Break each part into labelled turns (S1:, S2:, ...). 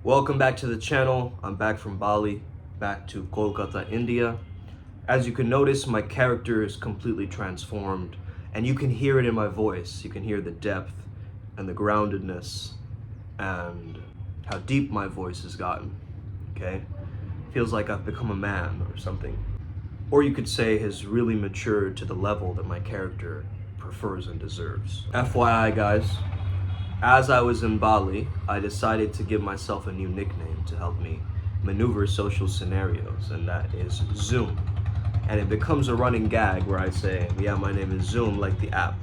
S1: Welcome back to the channel. I'm back from Bali, back to Kolkata, India. As you can notice, my character is completely transformed, and you can hear it in my voice. You can hear the depth and the groundedness and how deep my voice has gotten, okay? Feels like I've become a man or something. Or you could say has really matured to the level that my character prefers and deserves. FYI, guys, as I was in Bali, I decided to give myself a new nickname to help me maneuver social scenarios, and that is Zoom. And it becomes a running gag where I say, yeah, my name is Zoom, like the app.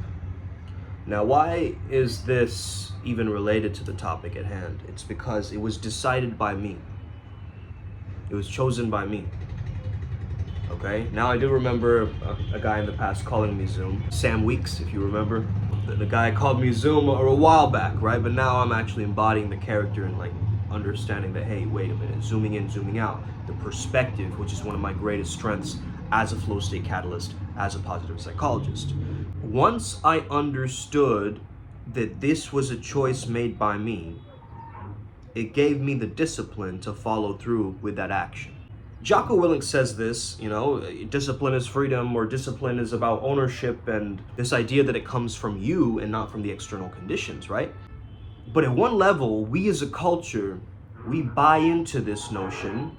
S1: Now, why is this even related to the topic at hand? It's because it was decided by me. It was chosen by me. Okay, now I do remember a guy in the past calling me Zoom, Sam Weeks, if you remember. The guy called me Zoom a while back, right? But now I'm actually embodying the character and like understanding that, hey, wait a minute, zooming in, zooming out, the perspective, which is one of my greatest strengths as a flow state catalyst, as a positive psychologist. Once I understood that this was a choice made by me, it gave me the discipline to follow through with that action. Jocko Willink says this, discipline is freedom, or discipline is about ownership, and this idea that it comes from you and not from the external conditions, right? But at one level, we as a culture, we buy into this notion.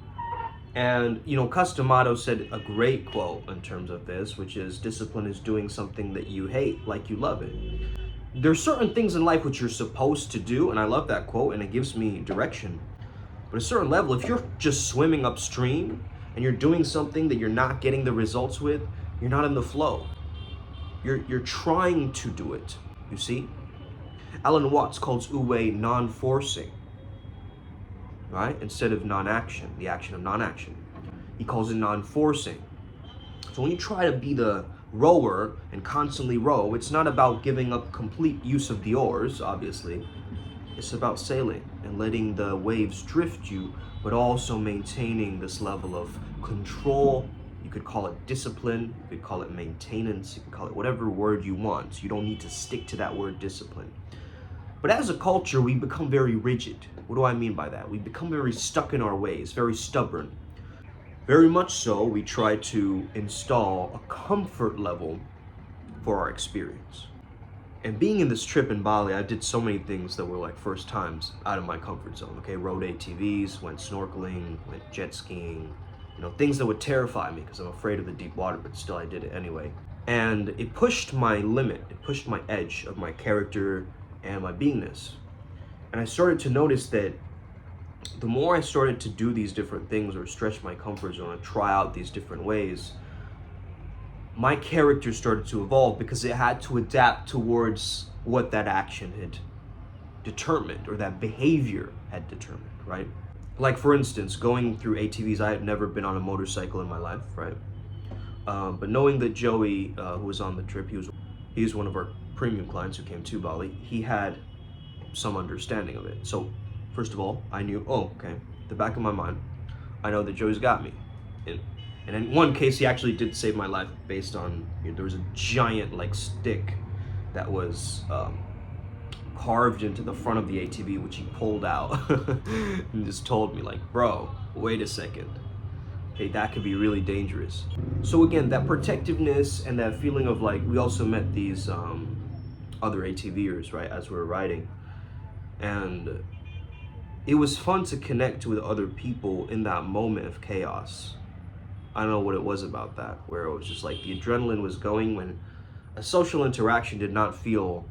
S1: And, Customato said a great quote in terms of this, which is discipline is doing something that you hate like you love it. There's certain things in life which you're supposed to do, and I love that quote, and it gives me direction. But at a certain level, if you're just swimming upstream and you're doing something that you're not getting the results with, you're not in the flow. You're trying to do it, you see? Alan Watts calls Wu-Wei non-forcing, right? Instead of non-action, the action of non-action. He calls it non-forcing. So when you try to be the rower and constantly row, it's not about giving up complete use of the oars, obviously. It's about sailing and letting the waves drift you, but also maintaining this level of control. You could call it discipline, you could call it maintenance, you could call it whatever word you want. You don't need to stick to that word discipline. But as a culture, we become very rigid. What do I mean by that? We become very stuck in our ways, very stubborn. Very much so, we try to install a comfort level for our experience. And being in this trip in Bali, I did so many things that were like first times out of my comfort zone, okay? Rode ATVs, went snorkeling, went jet skiing, things that would terrify me because I'm afraid of the deep water, but still I did it anyway. And it pushed my limit, it pushed my edge of my character and my beingness. And I started to notice that the more I started to do these different things or stretch my comfort zone and try out these different ways, my character started to evolve because it had to adapt towards what that action had determined or that behavior had determined, right? Like for instance, going through ATVs, I had never been on a motorcycle in my life, right? But knowing that Joey, who was on the trip, he was one of our premium clients who came to Bali, he had some understanding of it. So first of all, I knew, the back of my mind, I know that Joey's got me. And in one case, he actually did save my life based on, there was a giant stick that was carved into the front of the ATV, which he pulled out and just told me bro, wait a second. Hey, that could be really dangerous. So again, that protectiveness and that feeling of we also met these other ATVers, right, as we were riding. And it was fun to connect with other people in that moment of chaos. I don't know what it was about that, where it was just the adrenaline was going when a social interaction did not feel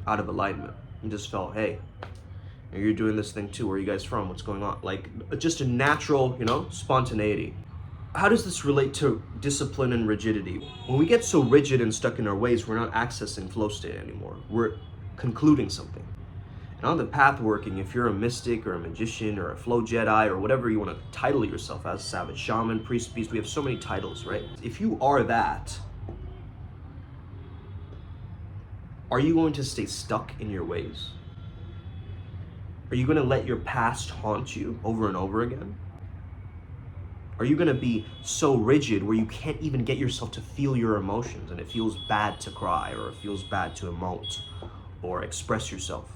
S1: out of alignment. You just felt, hey, you're doing this thing too. Where are you guys from? What's going on? Just a natural, spontaneity. How does this relate to discipline and rigidity? When we get so rigid and stuck in our ways, we're not accessing flow state anymore. We're concluding something. And on the path working, if you're a mystic or a magician or a flow Jedi or whatever you want to title yourself as, savage shaman, priest, beast, we have so many titles, right? If you are that, are you going to stay stuck in your ways? Are you going to let your past haunt you over and over again? Are you going to be so rigid where you can't even get yourself to feel your emotions and it feels bad to cry or it feels bad to emote or express yourself?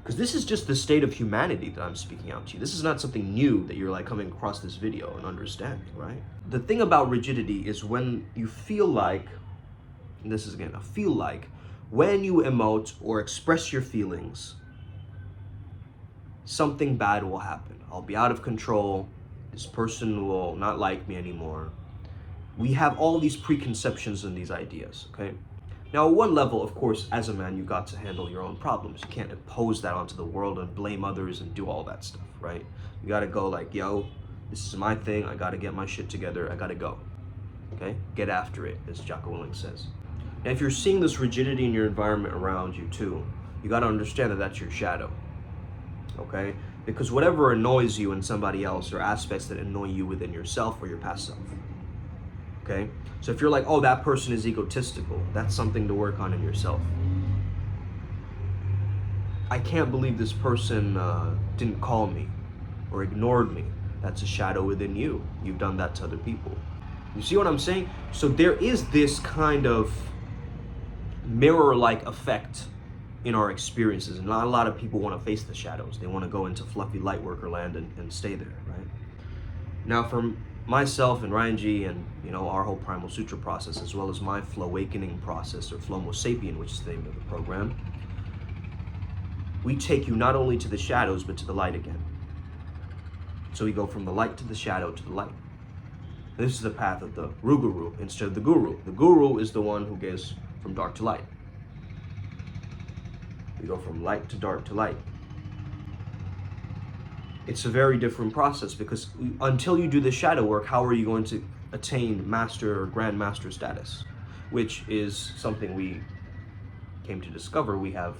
S1: Because this is just the state of humanity that I'm speaking out to you. This is not something new that you're like coming across this video and understanding, right? The thing about rigidity is when you feel like, and this is again, a feel like, when you emote or express your feelings, something bad will happen. I'll be out of control. This person will not like me anymore. We have all these preconceptions and these ideas, okay? Now, at one level, of course, as a man, you got to handle your own problems. You can't impose that onto the world and blame others and do all that stuff, right? You gotta go like, yo, this is my thing. I gotta get my shit together. I gotta go, okay? Get after it, as Jocko Willink says. Now, if you're seeing this rigidity in your environment around you too, you gotta understand that that's your shadow, okay? Because whatever annoys you in somebody else are aspects that annoy you within yourself or your past self, okay? So if you're like, oh, that person is egotistical, that's something to work on in yourself. I can't believe this person didn't call me or ignored me. That's a shadow within you. You've done that to other people. You see what I'm saying? So there is this kind of mirror-like effect in our experiences, and not a lot of people want to face the shadows. They want to go into fluffy light worker land and stay there, right? Now, for myself and Ryan G and our whole Primal Sutra process, as well as my Flow Awakening process, or Flomo Sapien, which is the name of the program, we take you not only to the shadows, but to the light again. So we go from the light to the shadow to the light. This is the path of the Ruguru instead of the Guru. The Guru is the one who goes from dark to light. We go from light to dark to light. It's a very different process because until you do the shadow work, how are you going to attain master or grandmaster status? Which is something we came to discover. We have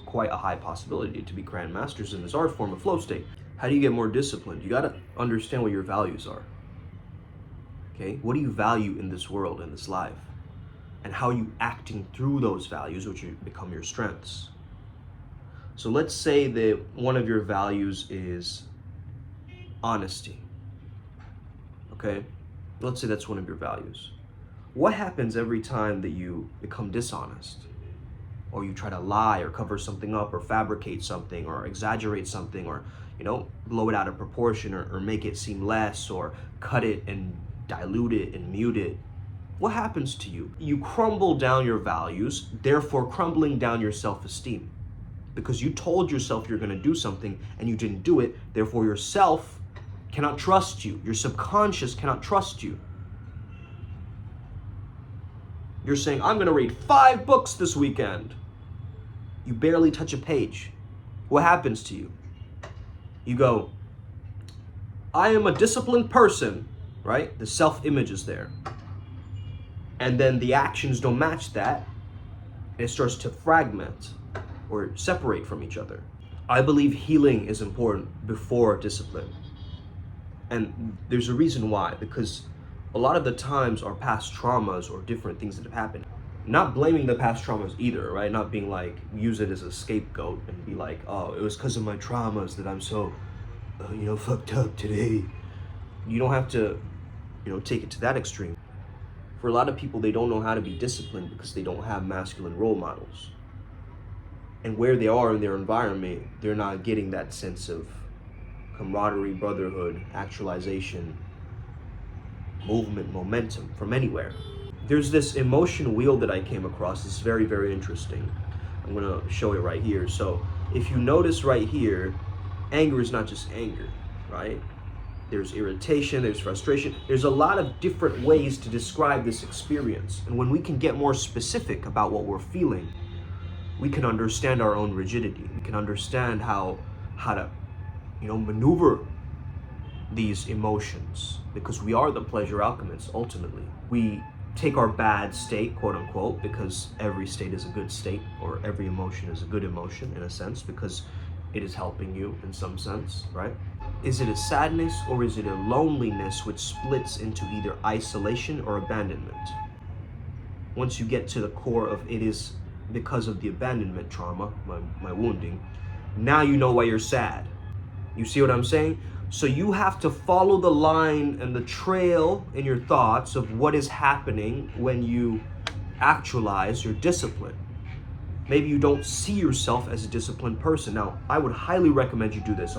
S1: quite a high possibility to be grandmasters in this art form of flow state. How do you get more disciplined? You got to understand what your values are. Okay? What do you value in this world, in this life? And how are you acting through those values, which become your strengths? So let's say that one of your values is honesty, okay? Let's say that's one of your values. What happens every time that you become dishonest? Or you try to lie or cover something up or fabricate something or exaggerate something or, blow it out of proportion or make it seem less or cut it and dilute it and mute it? What happens to you? You crumble down your values, therefore crumbling down your self-esteem. Because you told yourself you're going to do something and you didn't do it, therefore yourself cannot trust you. Your subconscious cannot trust you. You're saying, I'm going to read 5 books this weekend. You barely touch a page. What happens to you? You go, I am a disciplined person, right? The self-image is there. And then the actions don't match that. And it starts to fragment or separate from each other. I believe healing is important before discipline. And there's a reason why, because a lot of the times our past traumas or different things that have happened, not blaming the past traumas either, right? Not being like, use it as a scapegoat and be like, oh, it was because of my traumas that I'm so, fucked up today. You don't have to, take it to that extreme. For a lot of people, they don't know how to be disciplined because they don't have masculine role models. And where they are in their environment, they're not getting that sense of camaraderie, brotherhood, actualization, movement, momentum from anywhere. There's this emotion wheel that I came across. It's very, very interesting. I'm gonna show it right here. So if you notice right here, anger is not just anger, right? There's irritation, there's frustration. There's a lot of different ways to describe this experience. And when we can get more specific about what we're feeling, we can understand our own rigidity. We can understand how to, maneuver these emotions, because we are the pleasure alchemists ultimately. We take our bad state, quote unquote, because every state is a good state, or every emotion is a good emotion in a sense, because it is helping you in some sense, right? Is it a sadness or is it a loneliness which splits into either isolation or abandonment? Once you get to the core of it is because of the abandonment trauma, my wounding, now you know why you're sad. You see what I'm saying? So you have to follow the line and the trail in your thoughts of what is happening when you actualize your discipline. Maybe you don't see yourself as a disciplined person. Now, I would highly recommend you do this.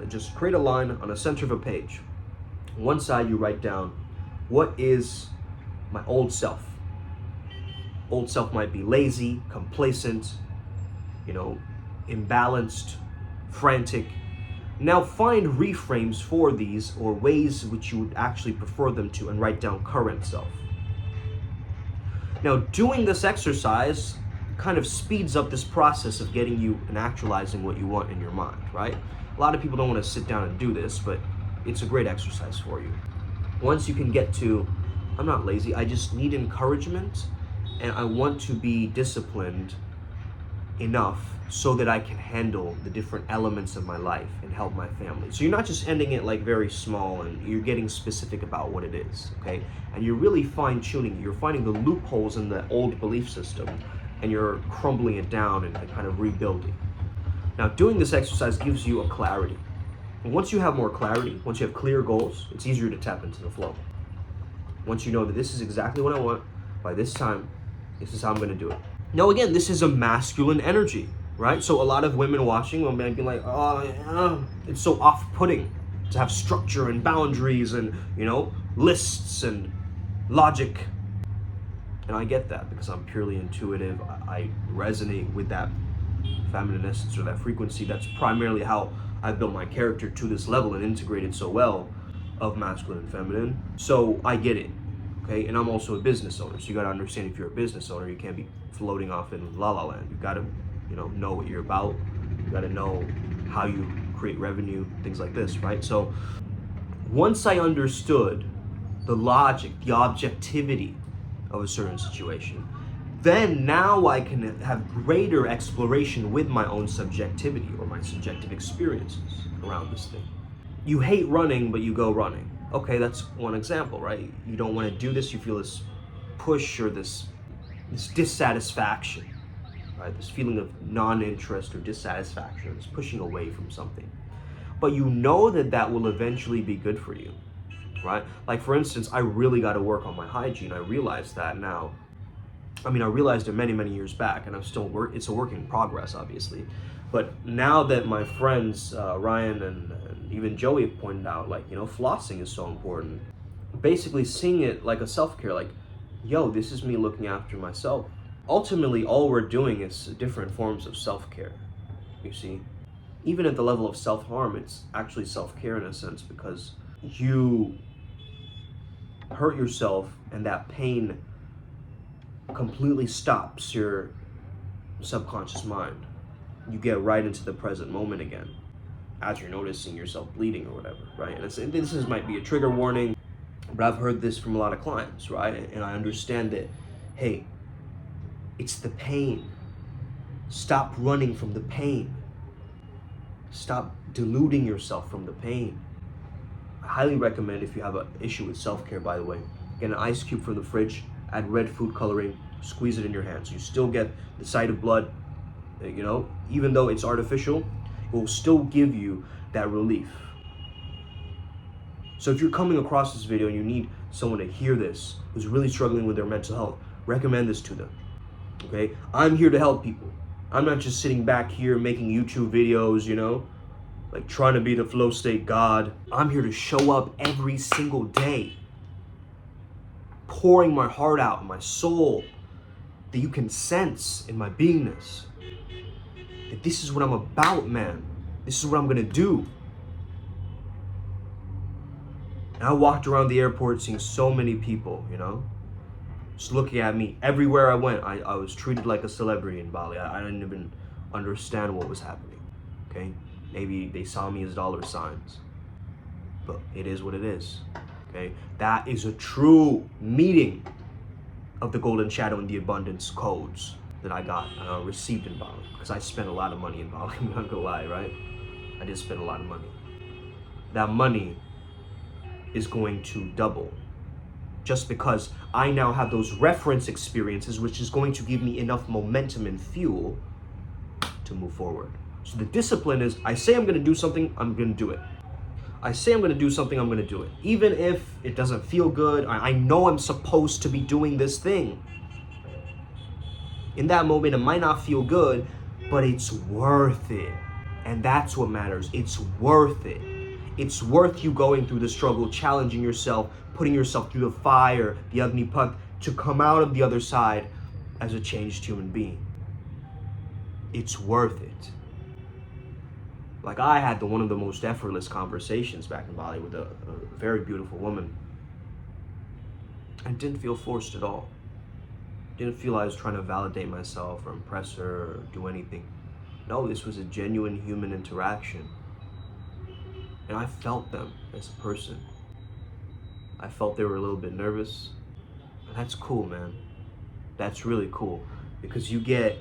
S1: Just create a line on the center of a page. One side you write down, what is my old self? Old self might be lazy, complacent, imbalanced, frantic. Now find reframes for these, or ways which you would actually prefer them to, and write down current self. Now, doing this exercise kind of speeds up this process of getting you and actualizing what you want in your mind, right? A lot of people don't want to sit down and do this, but it's a great exercise for you. Once you can get to, I'm not lazy, I just need encouragement, and I want to be disciplined enough so that I can handle the different elements of my life and help my family. So you're not just ending it like very small, and you're getting specific about what it is, okay? And you're really fine-tuning, you're finding the loopholes in the old belief system, and you're crumbling it down and kind of rebuilding. Now, doing this exercise gives you a clarity. And once you have more clarity, once you have clear goals, it's easier to tap into the flow. Once you know that this is exactly what I want, by this time, this is how I'm gonna do it. Now, again, this is a masculine energy, right? So a lot of women watching will be like, oh, it's so off-putting to have structure and boundaries and, lists and logic. And I get that because I'm purely intuitive. I resonate with that feminine essence or that frequency. That's primarily how I built my character to this level and integrated so well of masculine and feminine. So I get it, okay? And I'm also a business owner. So you got to understand, if you're a business owner, you can't be floating off in la la land. You got to, know what you're about. You got to know how you create revenue, things like this, right? So once I understood the logic, the objectivity of a certain situation, then now I can have greater exploration with my own subjectivity or my subjective experiences around this thing. You hate running, but you go running. Okay, that's one example, right? You don't want to do this, you feel this push or this dissatisfaction, right? This feeling of non-interest or dissatisfaction, this pushing away from something. But you know that will eventually be good for you, right? Like, for instance, I really got to work on my hygiene. I realized that now. I realized it many, many years back, and it's a work in progress, obviously. But now that my friends, Ryan and even Joey have pointed out, flossing is so important. Basically seeing it like a self-care, like, yo, this is me looking after myself. Ultimately, all we're doing is different forms of self-care, you see? Even at the level of self-harm, it's actually self-care in a sense, because you hurt yourself and that pain completely stops your subconscious mind. You get right into the present moment again as you're noticing yourself bleeding or whatever, right? And this might be a trigger warning, but I've heard this from a lot of clients, right? And I understand that, hey, it's the pain. Stop running from the pain. Stop deluding yourself from the pain. I highly recommend, if you have an issue with self-care, by the way, get an ice cube from the fridge, add red food coloring, squeeze it in your hand. So you still get the sight of blood, even though it's artificial, it will still give you that relief. So if you're coming across this video and you need someone to hear this, who's really struggling with their mental health, recommend this to them, okay? I'm here to help people. I'm not just sitting back here making YouTube videos, like trying to be the flow state god. I'm here to show up every single day, pouring my heart out, my soul, that you can sense in my beingness. That this is what I'm about, man. This is what I'm gonna do. And I walked around the airport seeing so many people, just looking at me. Everywhere I went, I was treated like a celebrity in Bali. I didn't even understand what was happening, okay? Maybe they saw me as dollar signs, but it is what it is, okay? That is a true meeting of the golden shadow and the abundance codes that I got received in Bali, because I spent a lot of money in Bali. I'm not gonna lie, right? I did spend a lot of money. That money is going to double, just because I now have those reference experiences, which is going to give me enough momentum and fuel to move forward. So the discipline is, I say I'm gonna do something, I'm gonna do it. I say I'm gonna do something, I'm gonna do it. Even if it doesn't feel good, I know I'm supposed to be doing this thing. In that moment, it might not feel good, but it's worth it. And that's what matters. It's worth it. It's worth you going through the struggle, challenging yourself, putting yourself through the fire, the Agni Path, to come out of the other side as a changed human being. It's worth it. Like, I had one of the most effortless conversations back in Bali with a very beautiful woman. I didn't feel forced at all. Didn't feel I was trying to validate myself or impress her or do anything. No, this was a genuine human interaction. And I felt them as a person. I felt they were a little bit nervous. And that's cool, man. That's really cool. Because you get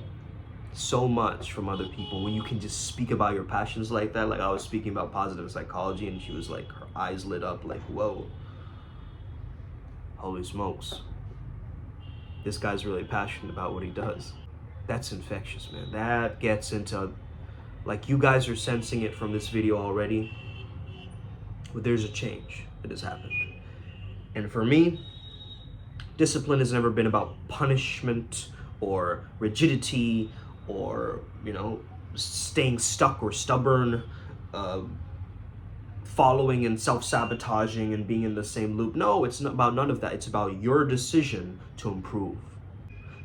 S1: so much from other people when you can just speak about your passions like that. Like, I was speaking about positive psychology and she was like, her eyes lit up like, whoa, holy smokes, this guy's really passionate about what he does. That's infectious, man. That gets into, like, you guys are sensing it from this video already, but there's a change that has happened. And for me, discipline has never been about punishment or rigidity or, staying stuck or stubborn, following and self-sabotaging and being in the same loop. No, it's not about none of that. It's about your decision to improve.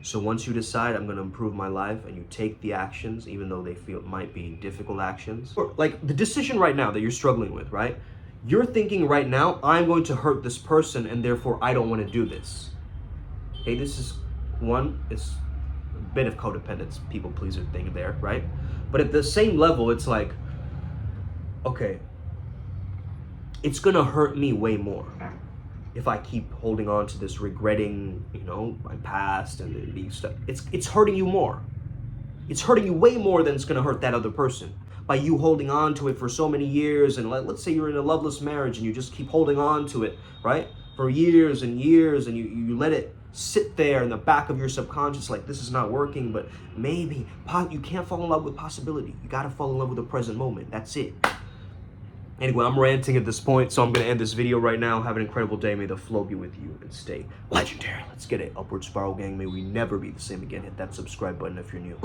S1: So once you decide, I'm going to improve my life, and you take the actions, even though they feel it might be difficult actions. Or, like, the decision right now that you're struggling with, right? You're thinking right now, I'm going to hurt this person, and therefore I don't want to do this. Hey, this is it's a bit of codependence, people pleaser thing there, right? But at the same level, it's like, okay, it's gonna hurt me way more if I keep holding on to this, regretting, my past and these stuff. It's hurting you more. It's hurting you way more than it's gonna hurt that other person. By you holding on to it for so many years, and let's say you're in a loveless marriage and you just keep holding on to it, right? For years and years, and you let it sit there in the back of your subconscious like, this is not working, but maybe. You can't fall in love with possibility. You gotta fall in love with the present moment. That's it. Anyway, I'm ranting at this point, so I'm gonna end this video right now. Have an incredible day. May the flow be with you and stay legendary. Let's get it. Upward spiral, gang. May we never be the same again. Hit that subscribe button if you're new.